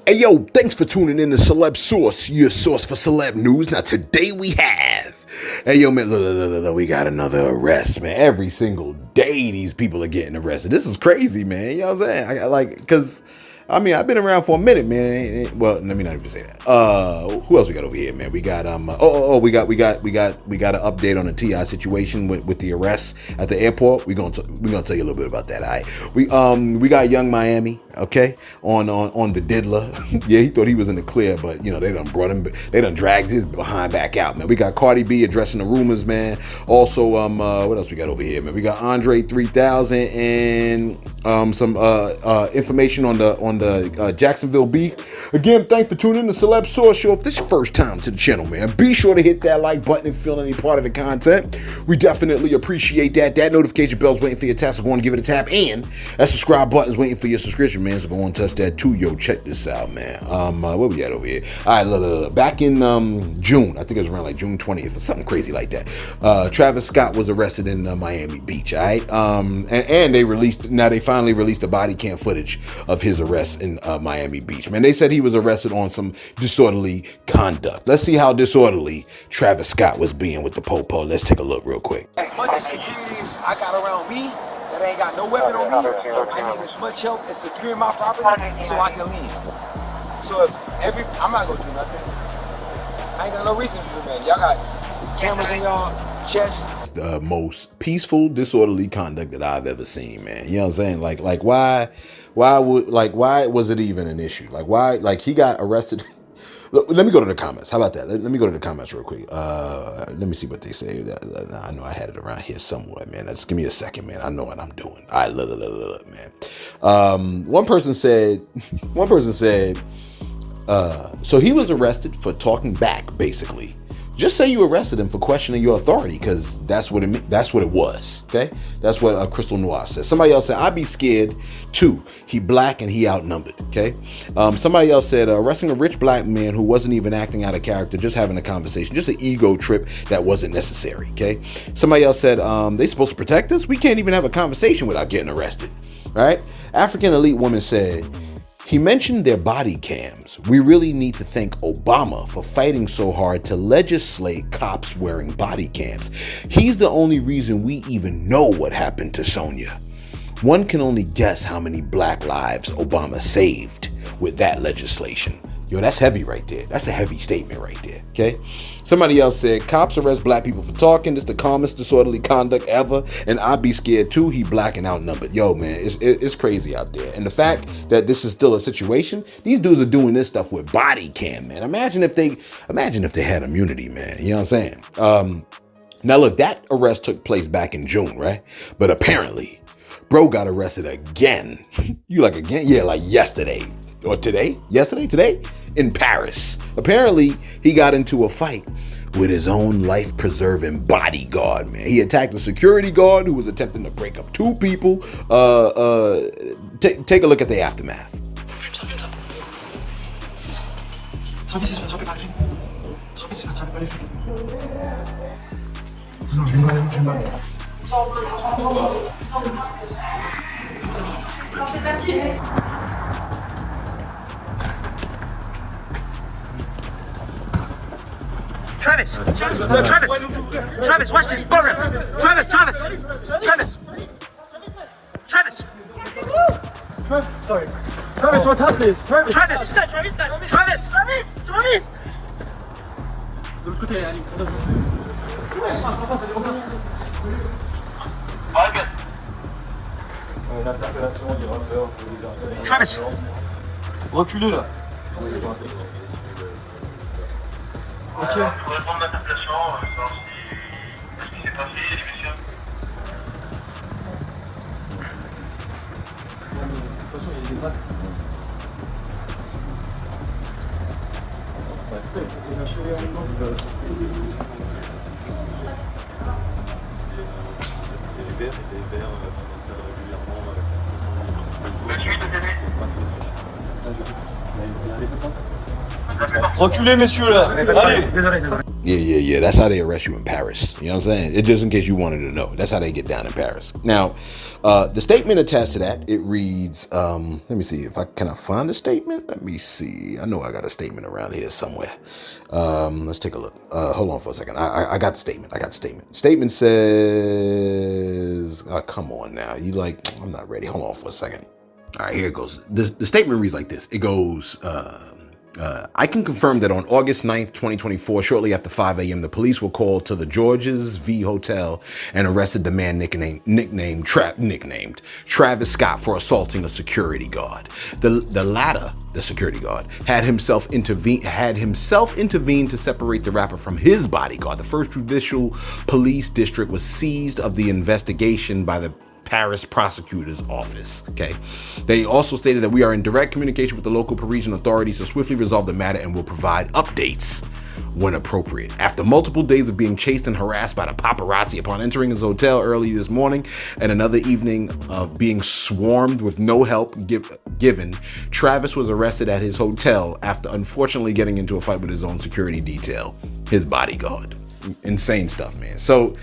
Hey yo, thanks for tuning in to Celeb Source, your source for celeb news. Now today we have, hey yo man, look, we got another arrest, man. Every single day these people are getting arrested. This is crazy, man. You know what I'm saying? Cause I've been around for a minute, man. Well, let me not even say that. Who else we got over here, man? We got we got an update on the T.I. situation with the arrest at the airport. We're gonna tell you a little bit about that. All right. We got Young Miami, okay, on the diddler. Yeah, he thought he was in the clear, but you know they done dragged his behind back out, man. We got Cardi B addressing the rumors, man. Also, what else we got over here, man? We got Andre 3000 and some information on the Jacksonville beef. Again, thanks for tuning in to Celeb Source Show. If this is your first time to the channel, man, be sure to hit that like button and feel any part of the content. We definitely appreciate that. That notification bell's waiting for your tap, so go on and give it a tap. And that subscribe button's waiting for your subscription, man. So go on and touch that too. Yo, check this out, man. Where we at over here? All right, look. Back in June, I think it was around like June 20th or something crazy like that. Travis Scott was arrested in Miami Beach, all right? And they finally released the body cam footage of his arrest in Miami Beach. Man, they said he was arrested on some disorderly conduct. Let's see how disorderly Travis Scott was being with the popo. Let's take a look real quick. As much as security as I got around me, that ain't got no weapon on me, I need as much help in securing my property so I can leave. So I'm not gonna do nothing. I ain't got no reason to do that. Y'all got cameras in y'all chest. The most peaceful, disorderly conduct that I've ever seen, man. You know what I'm saying? Like why was it even an issue? Why he got arrested? Look, let me go to the comments. How about that? Let me go to the comments real quick. Let me see what they say. I know I had it around here somewhere, man. Just give me a second, man. I know what I'm doing. All right, look, man. One person said, so he was arrested for talking back, basically. Just say you arrested him for questioning your authority, because that's what it was. Okay, that's what Crystal Noir says. Somebody else said, "I'd be scared too. He black and he outnumbered." Okay. Somebody else said, arresting a rich black man who wasn't even acting out of character, just having a conversation, just an ego trip that wasn't necessary. Okay. Somebody else said, they supposed to protect us. We can't even have a conversation without getting arrested. Right. African elite woman said, he mentioned their body cams. We really need to thank Obama for fighting so hard to legislate cops wearing body cams. He's the only reason we even know what happened to Sonia. One can only guess how many black lives Obama saved with that legislation. Yo, that's heavy right there. That's a heavy statement right there, okay? Somebody else said, cops arrest black people for talking. It's the calmest disorderly conduct ever, and I'd be scared too. He black and outnumbered. Yo, man, it's crazy out there. And the fact that this is still a situation, these dudes are doing this stuff with body cam, man. Imagine if they had immunity, man. You know what I'm saying? Now, look, that arrest took place back in June, right? But apparently, bro got arrested again. You like again? Yeah, like yesterday. Or today? Yesterday? Today? In Paris. Apparently, he got into a fight with his own life-preserving bodyguard, man. He attacked a security guard who was attempting to break up two people. Take a look at the aftermath. Travis, watch this. Travis. Sorry. Travis, what happened? Travis. De l'autre côté, allez. Travis. Reculez là. Ok. Pour répondre à l'interpellation, savoir ce qui s'est passé, les messieurs. De toute façon, il y a des maths. C'est les verts régulièrement. Reculez, messieurs, là. Allez. Désolé. Yeah. That's how they arrest you in Paris. You know what I'm saying? It just in case you wanted to know. That's how they get down in Paris. Now, the statement attached to that, it reads, let me see if I can find the statement. Let me see. I know I got a statement around here somewhere. Let's take a look. Hold on for a second. I got the statement. Statement says, come on now. I'm not ready. Hold on for a second. All right, here it goes. The statement reads like this. It goes, I can confirm that on August 9th, 2024, shortly after 5 a.m., the police were called to the George's V Hotel and arrested the man nicknamed Travis Scott for assaulting a security guard. The latter, the security guard, had himself intervened to separate the rapper from his bodyguard. The First Judicial Police District was seized of the investigation by the Paris prosecutor's office. Okay. They also stated that we are in direct communication with the local Parisian authorities to swiftly resolve the matter and will provide updates when appropriate. After multiple days of being chased and harassed by the paparazzi upon entering his hotel early this morning and another evening of being swarmed with no help given, Travis was arrested at his hotel after unfortunately getting into a fight with his own security detail, his bodyguard. Insane stuff, man. So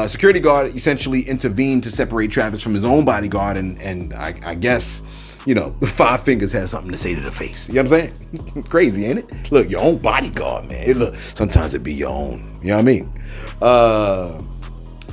security guard essentially intervened to separate Travis from his own bodyguard, and I guess, the Five Fingers has something to say to the face. You know what I'm saying? Crazy, ain't it? Look, your own bodyguard, man. Sometimes it be your own. You know what I mean? Oh,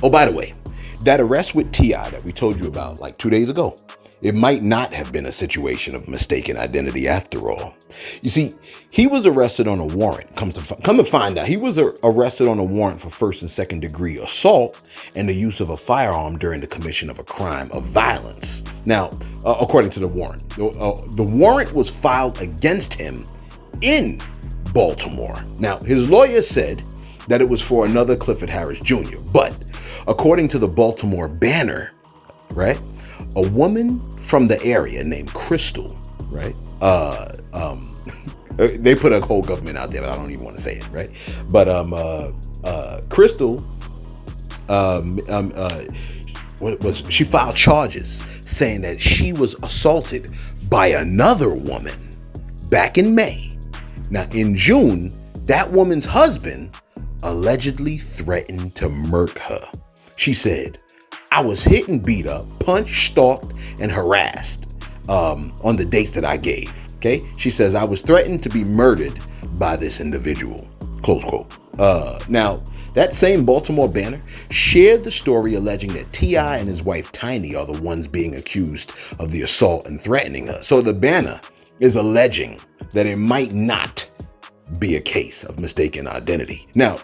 by the way, that arrest with T.I. that we told you about like 2 days ago, it might not have been a situation of mistaken identity after all. You see, he was arrested on a warrant. Come to find out, he was arrested on a warrant for first and second degree assault and the use of a firearm during the commission of a crime of violence. Now, according to the warrant, the warrant was filed against him in Baltimore. Now, his lawyer said that it was for another Clifford Harris Jr., but according to the Baltimore Banner, right, a woman from the area named Crystal, right? They put a whole government out there, but I don't even want to say it, right? But Crystal, she filed charges saying that she was assaulted by another woman back in May. Now, in June, that woman's husband allegedly threatened to murk her. She said, I was hit and beat up, punched, stalked, and harassed on the dates that I gave. Okay. She says, I was threatened to be murdered by this individual. Close quote. Now, that same Baltimore Banner shared the story alleging that T.I. and his wife Tiny are the ones being accused of the assault and threatening her. So the Banner is alleging that it might not be a case of mistaken identity. Now,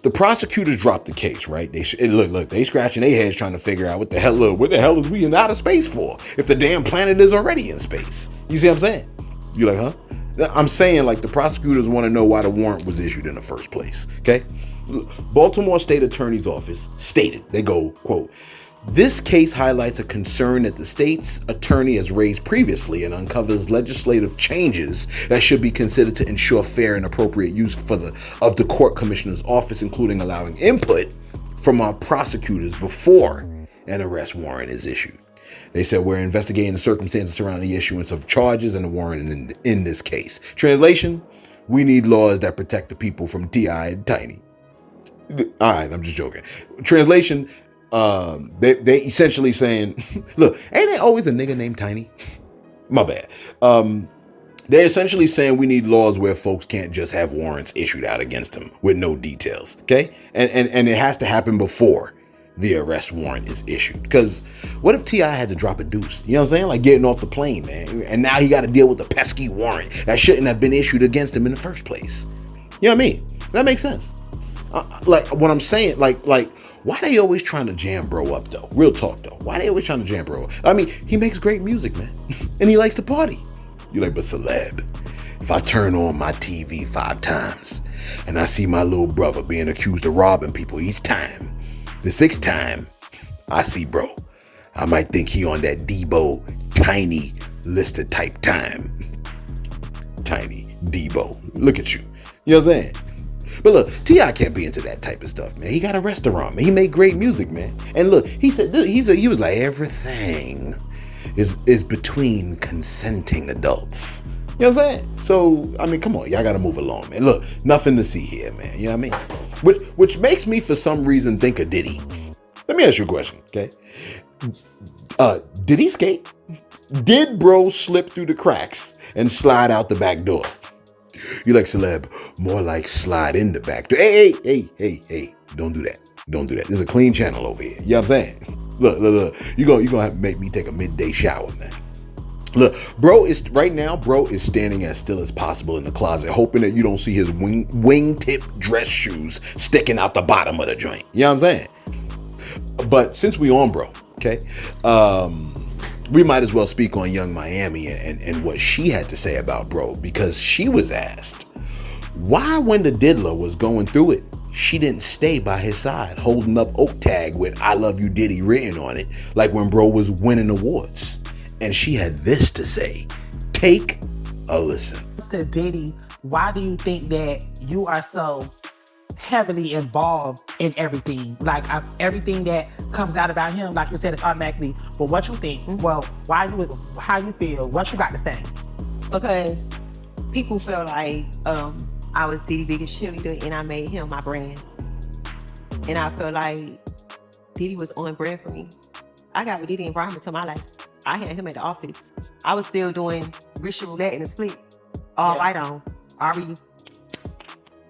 the prosecutors dropped the case, right? They scratching their heads trying to figure out what the hell is we in outer space for if the damn planet is already in space. You see what I'm saying? You're like, huh? I'm saying, like, the prosecutors want to know why the warrant was issued in the first place. Okay. Baltimore State Attorney's Office stated, they go, quote, this case highlights a concern that the state's attorney has raised previously and uncovers legislative changes that should be considered to ensure fair and appropriate use of the court commissioner's office, including allowing input from our prosecutors before an arrest warrant is issued. They said, we're investigating the circumstances surrounding the issuance of charges and the warrant in this case. Translation, we need laws that protect the people from T.I. and Tiny. All right, I'm just joking. Translation, they essentially saying, look, ain't there always a nigga named Tiny? My bad. They're essentially saying we need laws where folks can't just have warrants issued out against them with no details. Okay. And it has to happen before the arrest warrant is issued. Because what if T.I. had to drop a deuce? You know what I'm saying? Like getting off the plane, man. And now he got to deal with the pesky warrant that shouldn't have been issued against him in the first place. You know what I mean? That makes sense. Like what I'm saying, like why they always trying to jam bro up though? Real talk though. Why they always trying to jam bro up? I mean, he makes great music, man. And he likes to party. You're like, but Celeb, if I turn on my TV 5 times and I see my little brother being accused of robbing people each time, the 6th time I see bro, I might think he on that Debo Tiny listed type time. Tiny Debo. Look at you. You know what I'm saying? But look, T.I. can't be into that type of stuff, man. He got a restaurant, man. He made great music, man. And look, he said he was like, everything is between consenting adults. You know what I'm saying? So, I mean, come on, y'all gotta move along, man. Look, nothing to see here, man. You know what I mean? Which makes me, for some reason, think of Diddy. Let me ask you a question, okay? Did he skate? Did bro slip through the cracks and slide out the back door? You like Celeb, more like slide in the back door. Hey, don't do that. Don't do that. This is a clean channel over here. You know what I'm saying? Look. You're gonna have to make me take a midday shower, man. Look, bro is standing as still as possible in the closet, hoping that you don't see his wingtip dress shoes sticking out the bottom of the joint. You know what I'm saying? But since we on bro, okay, we might as well speak on Young Miami and what she had to say about bro, because she was asked why, when the diddler was going through it, she didn't stay by his side holding up oak tag with "I love you Diddy" written on it, like when bro was winning awards. And she had this to say. Take a listen. Mr. Diddy, why do you think that you are so heavily involved in everything? Like everything that comes out about him, like you said, it's automatically, well, what you think? Well, how you feel? What you got to say? Because people feel like I was Diddy's biggest cheerleader and I made him my brand. And I feel like Diddy was on brand for me. I got with Diddy and brought him into my life. I had him at the office. I was still doing ritual roulette in the split. All right on. RE.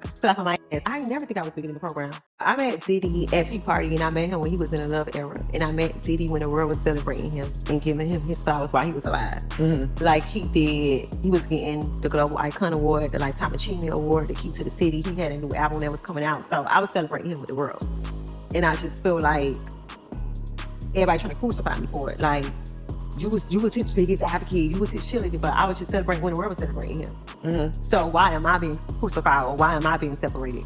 Stuff on my head. I never think I was bigger in the program. I met Diddy at P Party and I met him when he was in a love era. And I met Diddy when the world was celebrating him and giving him his flowers while he was alive. Mm-hmm. Like he was getting the Global Icon Award, the Lifetime Achievement Award, the Key to the City. He had a new album that was coming out. So I was celebrating him with the world. And I just feel like everybody trying to crucify me for it. Like, you was his biggest advocate, you was his cheerleader, but I was just celebrating when the world was celebrating him. Mm-hmm. So why am I being crucified, or why am I being separated?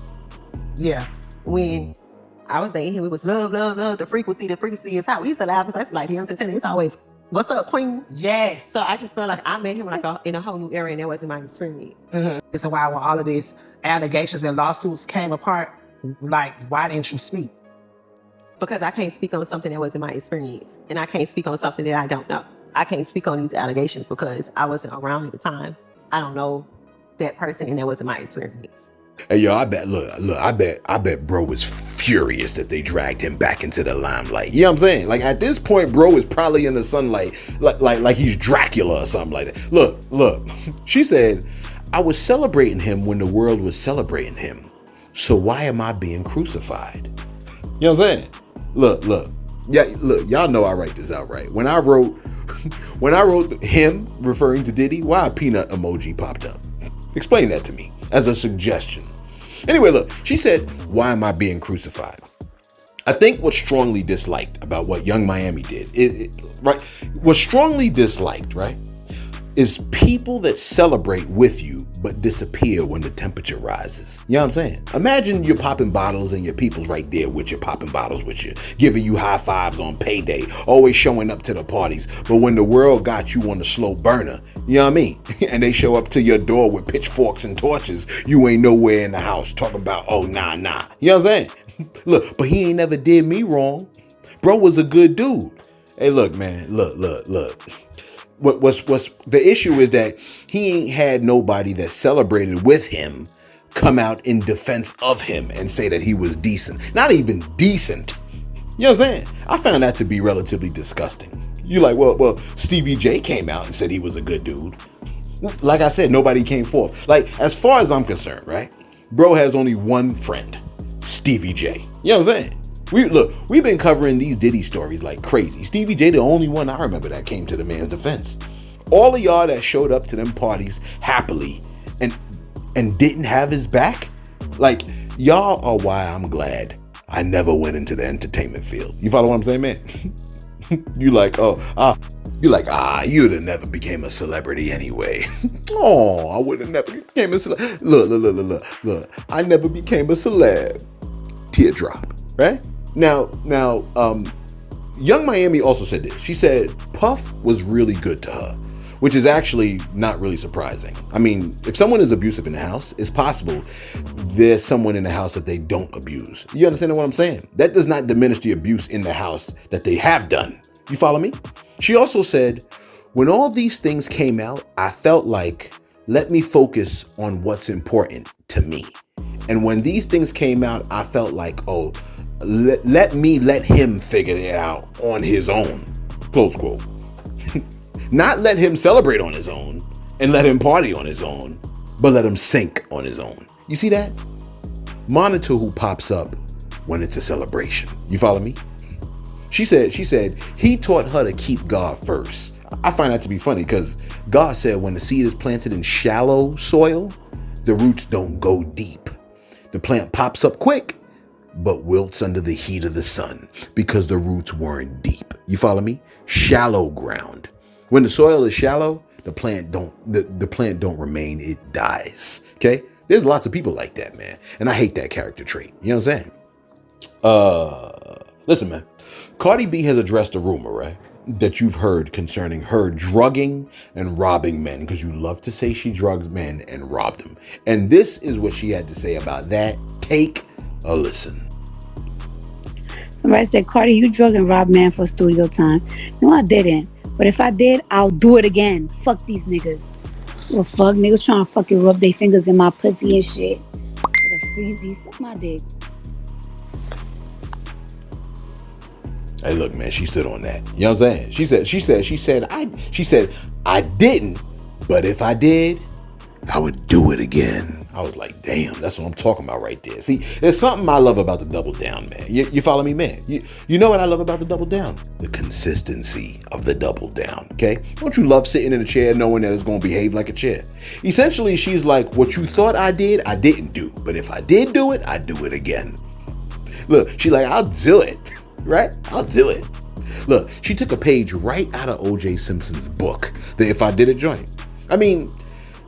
Yeah. When I was dating him, it was love, the frequency is how we used to laugh. That's like him to it's always, what's up, queen? Yes. So I just felt like I met him like in a whole new era, and that wasn't my experience. Mm-hmm. It's why when all of these allegations and lawsuits came apart, like, why didn't you speak? Because I can't speak on something that wasn't my experience. And I can't speak on something that I don't know. I can't speak on these allegations because I wasn't around at the time. I don't know that person, and that wasn't my experience. Hey, yo, I bet bro was furious that they dragged him back into the limelight. You know what I'm saying? Like, at this point, bro is probably in the sunlight like he's Dracula or something like that. Look. She said, I was celebrating him when the world was celebrating him. So why am I being crucified? You know what I'm saying? Look. Yeah, look, y'all know I write this out right. When I wrote him referring to Diddy, why a peanut emoji popped up? Explain that to me as a suggestion. Anyway, look, she said, why am I being crucified? I think what's strongly disliked about what Young Miami did, what's strongly disliked, right, is people that celebrate with you but disappear when the temperature rises. You know what I'm saying? Imagine you're popping bottles and your people's right there with you, popping bottles with you, giving you high fives on payday, always showing up to the parties. But when the world got you on the slow burner, you know what I mean? And they show up to your door with pitchforks and torches, you ain't nowhere in the house talking about, oh, nah. You know what I'm saying? Look, but he ain't never did me wrong. Bro was a good dude. Hey, look, man, look. What's the issue is that he ain't had nobody that celebrated with him come out in defense of him and say that he was decent. Not even decent. You know what I'm saying? I found that to be relatively disgusting. You're like, well, Stevie J came out and said he was a good dude. Like I said, nobody came forth. Like, as far as I'm concerned, right? Bro has only one friend, Stevie J. You know what I'm saying? We've been covering these Diddy stories like crazy. Stevie J, the only one I remember that came to the man's defense. All of y'all that showed up to them parties happily and didn't have his back, like, y'all are why I'm glad I never went into the entertainment field. You follow what I'm saying, man? You'd have never became a celebrity anyway. Oh, I would have never became a celeb. Look, I never became a celeb. Teardrop, right? Now, Young Miami also said this. She said Puff was really good to her, which is actually not really surprising. I mean, if someone is abusive in the house, it's possible there's someone in the house that they don't abuse. You understand what I'm saying? That does not diminish the abuse in the house that they have done. You follow me? She also said, when all these things came out, I felt like let me focus on what's important to me. And when these things came out, I felt like, oh, let him figure it out on his own, close quote. Not let him celebrate on his own and let him party on his own, but let him sink on his own. You see that? Monitor who pops up when it's a celebration. You follow me? She said he taught her to keep God first. I find that to be funny because God said when the seed is planted in shallow soil, the roots don't go deep. The plant pops up quick, but wilts under the heat of the sun because the roots weren't deep. You follow me? Shallow ground. When the soil is shallow, the plant don't remain, it dies. Okay? There's lots of people like that, man. And I hate that character trait. You know what I'm saying? Listen, man. Cardi B has addressed a rumor, right, that you've heard concerning her drugging and robbing men, because you love to say she drugs men and robbed them. And this is what she had to say about that. Take a listen. Somebody said, Cardi, you drug and robbed man for studio time. No, I didn't. But if I did, I'll do it again. Fuck these niggas. Well, fuck niggas trying to fucking rub their fingers in my pussy and shit. For the freezy, suck my dick. Hey, look, man, she stood on that. You know what I'm saying? She said, I didn't, but if I did, I would do it again. I was like, damn, that's what I'm talking about right there. See, there's something I love about the double down, man. You follow me, man? You know what I love about the double down? The consistency of the double down, okay? Don't you love sitting in a chair knowing that it's going to behave like a chair? Essentially, she's like, what you thought I did, I didn't do. But if I did do it, I'd do it again. Look, she's like, I'll do it, right? I'll do it. Look, she took a page right out of O.J. Simpson's book, the If I Did It joint. I mean,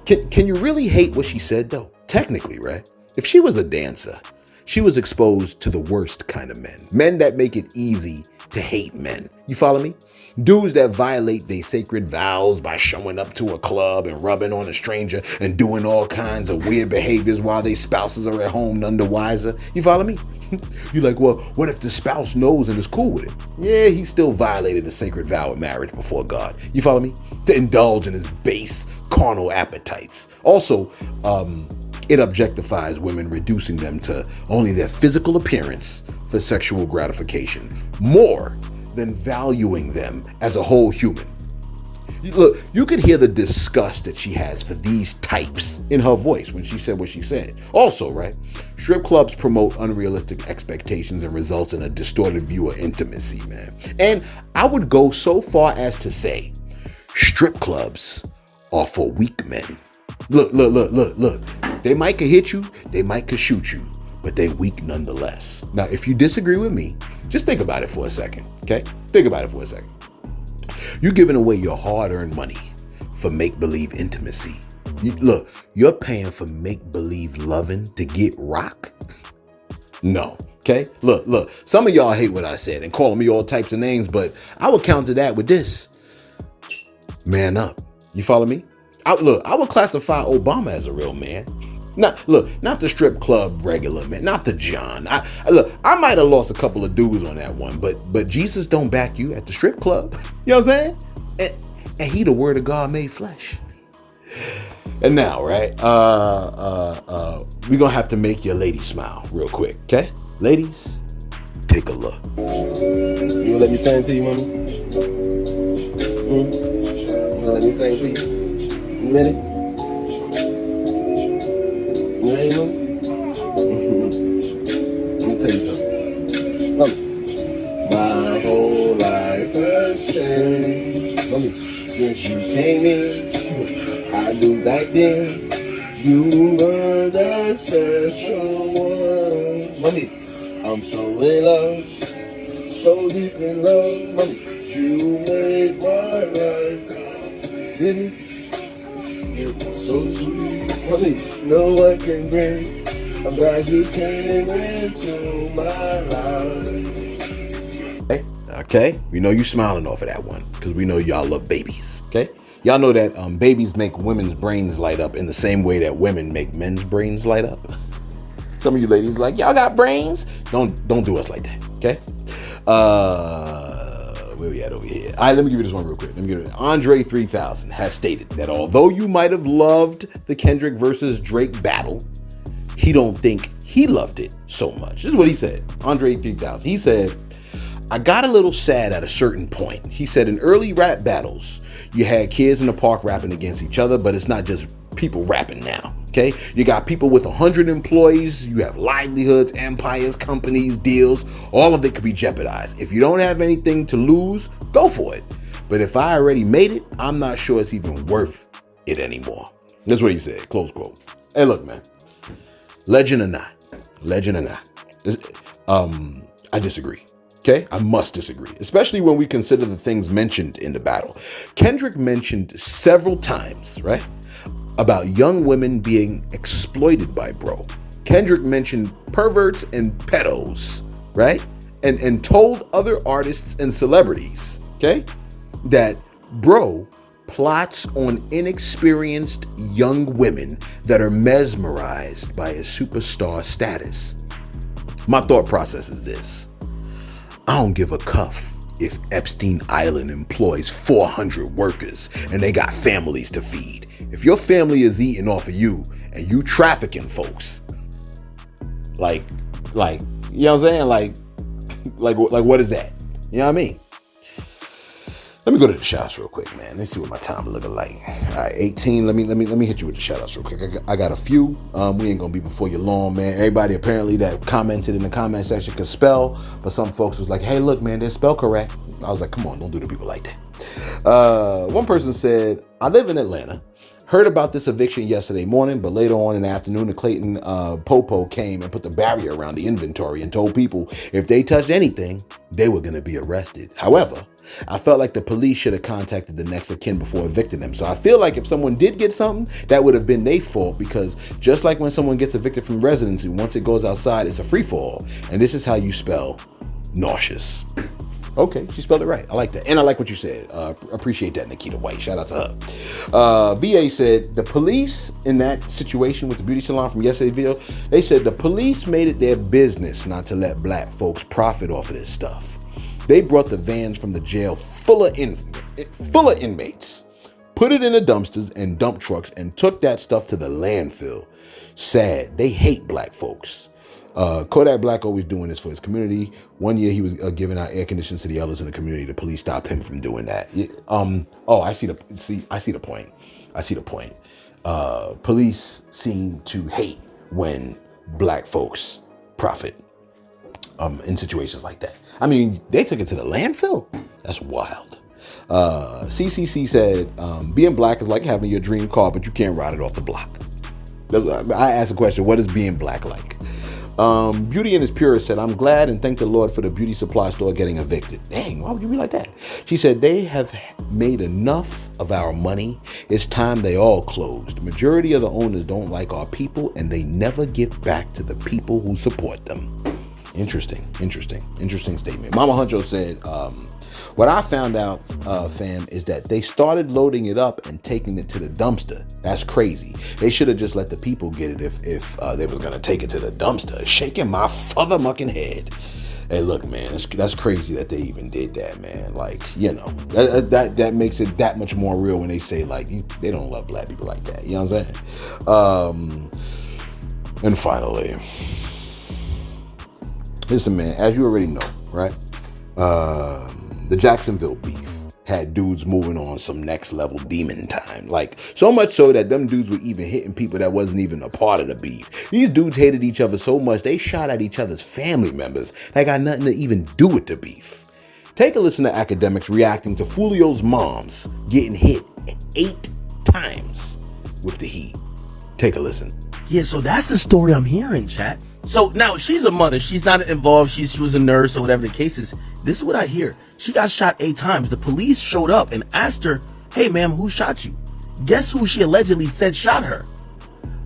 can you really hate what she said, though? Technically, right? If she was a dancer, she was exposed to the worst kind of men. Men that make it easy to hate men. You follow me? Dudes that violate their sacred vows by showing up to a club and rubbing on a stranger and doing all kinds of weird behaviors while their spouses are at home none the wiser. You follow me? You're like, well, what if the spouse knows and is cool with it? Yeah, he still violated the sacred vow of marriage before God. You follow me? To indulge in his base carnal appetites. Also, it objectifies women, reducing them to only their physical appearance for sexual gratification, more than valuing them as a whole human. Look, you could hear the disgust that she has for these types in her voice when she said what she said. Also, right, strip clubs promote unrealistic expectations and results in a distorted view of intimacy, man. And I would go so far as to say, strip clubs are for weak men. Look. They might could hit you, they might could shoot you, but they weak nonetheless. Now, if you disagree with me, just think about it for a second, okay? Think about it for a second. You're giving away your hard-earned money for make-believe intimacy. Look, you're paying for make-believe loving to get rock? No, okay? Look, some of y'all hate what I said and calling me all types of names, but I would counter that with this. Man up. You follow me? I would classify Obama as a real man. Not the strip club regular man, not the John. I might have lost a couple of dudes on that one, but Jesus don't back you at the strip club. You know what I'm saying? And he the word of God made flesh. And now, right? We're gonna have to make your lady smile real quick, okay? Ladies, take a look. You gonna let me sing to you, mama? You gonna let me sing to you? You ready? You ready, mama? Let me tell you something. Mama, my whole life has changed. Mama, since you came in, I knew back then you were the special one. Mommy, I'm so in love, so deep in love. Mommy, you made my life, didn't you? You're so sweet. Mommy, no one can bring. I'm glad you came into my life. Okay, we know you smiling off of that one because we know y'all love babies. Okay, y'all know that babies make women's brains light up in the same way that women make men's brains light up. Some of you ladies like, y'all got brains? Don't do us like that. Okay. where we at over here? All right, let me give you this one real quick. Andre 3000 has stated that although you might have loved the Kendrick versus Drake battle, he don't think he loved it so much. This is what he said. Andre 3000. He said, I got a little sad at a certain point. He said in early rap battles, you had kids in the park rapping against each other, but it's not just people rapping now. Okay, you got people with 100 employees, you have livelihoods, empires, companies, deals, all of it could be jeopardized. If you don't have anything to lose, go for it. But if I already made it, I'm not sure it's even worth it anymore. That's what he said, close quote. Hey, look, man, legend or not, I disagree. Okay, I must disagree, especially when we consider the things mentioned in the battle. Kendrick mentioned several times, right, about young women being exploited by bro. Kendrick mentioned perverts and pedos, right? And told other artists and celebrities, okay, that bro plots on inexperienced young women that are mesmerized by his superstar status. My thought process is this. I don't give a cuff if Epstein Island employs 400 workers and they got families to feed. If your family is eating off of you and you trafficking folks, like, you know what I'm saying? Like what is that? You know what I mean? Let me go to the shoutouts real quick, man. Let me see what my time is looking like. All right, 18. Let me hit you with the shoutouts real quick. I got a few. We ain't gonna be before you long, man. Everybody apparently that commented in the comment section could spell, but some folks was like, "Hey, look, man, they're spell correct." I was like, "Come on, don't do the people like that." One person said, "I live in Atlanta. Heard about this eviction yesterday morning, but later on in the afternoon, the Clayton Popo came and put the barrier around the inventory and told people if they touched anything, they were going to be arrested. However, I felt like the police should have contacted the next of kin before evicting them. So I feel like if someone did get something, that would have been their fault, because just like when someone gets evicted from residency, once it goes outside, it's a free fall. And this is how you spell nauseous." Okay, she spelled it right. I like that. And I like what you said. Appreciate that, Nikita White. Shout out to her. VA said the police in that situation with the beauty salon from yesterday's video, they said the police made it their business not to let black folks profit off of this stuff. They brought the vans from the jail full of inmates, put it in the dumpsters and dump trucks, and took that stuff to the landfill. Sad. They hate black folks. Kodak Black always doing this for his community. One year he was giving out air conditioners to the elders in the community. The police stopped him from doing that. I see the point. Police seem to hate when black folks profit in situations like that. I mean, they took it to the landfill. That's wild. CCC said, being black is like having your dream car, but you can't ride it off the block. I asked a question, what is being black like? Beauty in His Purest said, I'm glad and thank the Lord for the beauty supply store getting evicted. Dang, why would you be like that? She said, they have made enough of our money. It's time they all closed. Majority of the owners don't like our people and they never give back to the people who support them. Interesting statement. Mama Huncho said, what I found out, fam, is that they started loading it up and taking it to the dumpster. That's crazy. They should have just let the people get it if they was gonna take it to the dumpster. Shaking my father mucking head. Hey, look, man, that's crazy that they even did that, man. Like, you know, that makes it that much more real when they say like they don't love black people like that. You know what I'm saying? And finally, listen, man, as you already know, right? The Jacksonville beef had dudes moving on some next level demon time. Like, so much so that them dudes were even hitting people that wasn't even a part of the beef. These dudes hated each other so much, they shot at each other's family members that got nothing to even do with the beef. Take a listen to academics reacting to Fulio's moms getting hit 8 times with the heat. Take a listen. Yeah, so that's the story I'm hearing, chat. So now she's a mother. She's not involved. She was a nurse or whatever the case is. This is what I hear. She got shot 8 times. The police showed up and asked her, hey, ma'am, who shot you? Guess who she allegedly said shot her?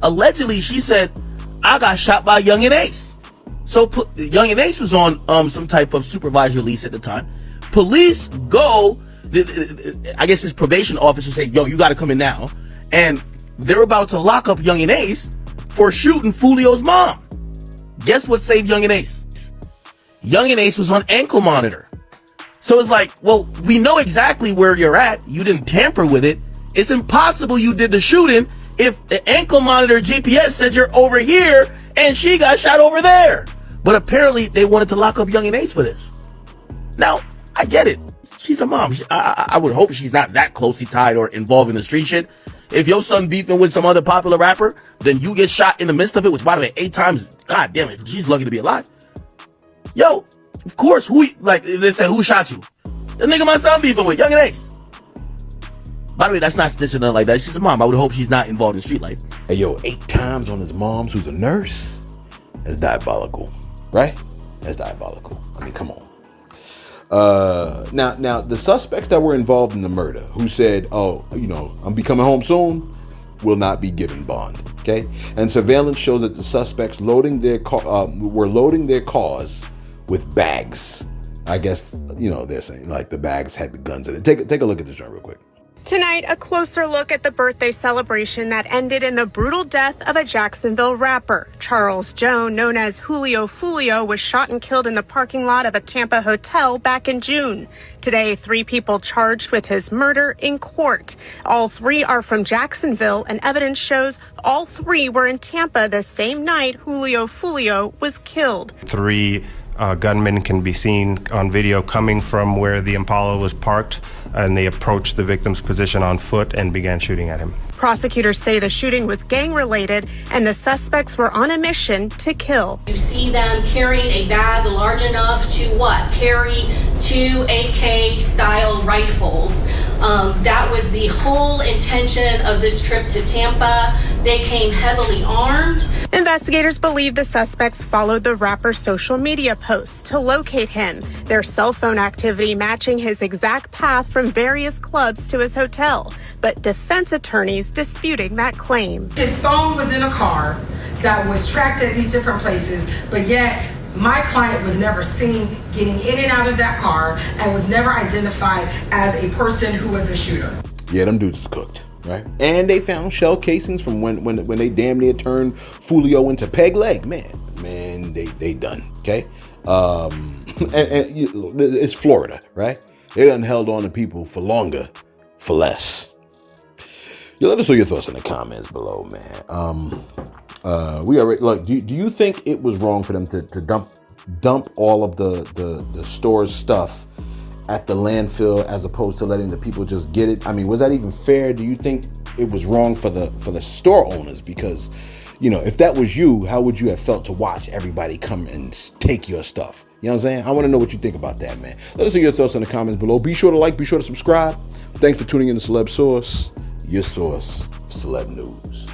Allegedly, she said, I got shot by Young and Ace. So Young and Ace was on some type of supervised release at the time. Police go, I guess his probation officer say, yo, you got to come in now. And they're about to lock up Young and Ace for shooting Fulio's mom. Guess what saved Young and Ace? Young and Ace was on ankle monitor. So it's like, well, we know exactly where you're at. You didn't tamper with it. It's impossible you did the shooting if the ankle monitor GPS said you're over here and she got shot over there. But apparently they wanted to lock up Young and Ace for this. Now, I get it. She's a mom. I would hope she's not that closely tied or involved in the street shit. If your son beefing with some other popular rapper, then you get shot in the midst of it, which by the way, 8 times, god damn it, she's lucky to be alive. Yo, of course, they say, who shot you? The nigga my son beefing with, Young and Ace. By the way, that's not snitching nothing like that. She's a mom. I would hope she's not involved in street life. Hey, yo, 8 times on his mom's, who's a nurse? That's diabolical, right? That's diabolical. I mean, come on. Now, the suspects that were involved in the murder, who said, "Oh, I'm be coming home soon," will not be given bond. Okay, and surveillance shows that the suspects were loading their cars with bags. I guess they're saying like the bags had the guns in it. Take a look at this joint real quick. Tonight, a closer look at the birthday celebration that ended in the brutal death of a Jacksonville rapper. Charles Jones, known as Julio Fulio, was shot and killed in the parking lot of a Tampa hotel back in June. Today, 3 people charged with his murder in court. All 3 are from Jacksonville, and evidence shows all 3 were in Tampa the same night Julio Fulio was killed. 3 gunmen can be seen on video coming from where the Impala was parked, and they approached the victim's position on foot and began shooting at him. Prosecutors say the shooting was gang-related and the suspects were on a mission to kill. You see them carrying a bag large enough to carry 2 AK-style rifles. That was the whole intention of this trip to Tampa. They came heavily armed. Investigators believe the suspects followed the rapper's social media posts to locate him, their cell phone activity matching his exact path from various clubs to his hotel, but defense attorneys disputing that claim. His phone was in a car that was tracked at these different places, but yet my client was never seen getting in and out of that car and was never identified as a person who was a shooter. Yeah, them dudes is cooked, right? And they found shell casings from when they damn near turned Fulio into peg leg. Man, they done, okay? And it's Florida, right? They done held on to people for longer, for less. Let us know your thoughts in the comments below, man. We already look. Do you think it was wrong for them to dump all of the store's stuff at the landfill as opposed to letting the people just get it? I mean, was that even fair? Do you think it was wrong for the store owners? Because if that was you, how would you have felt to watch everybody come and take your stuff? You know what I'm saying? I want to know what you think about that, man. Let us know your thoughts in the comments below. Be sure to like, be sure to subscribe. Thanks for tuning in to Celeb Source, your source for celeb news.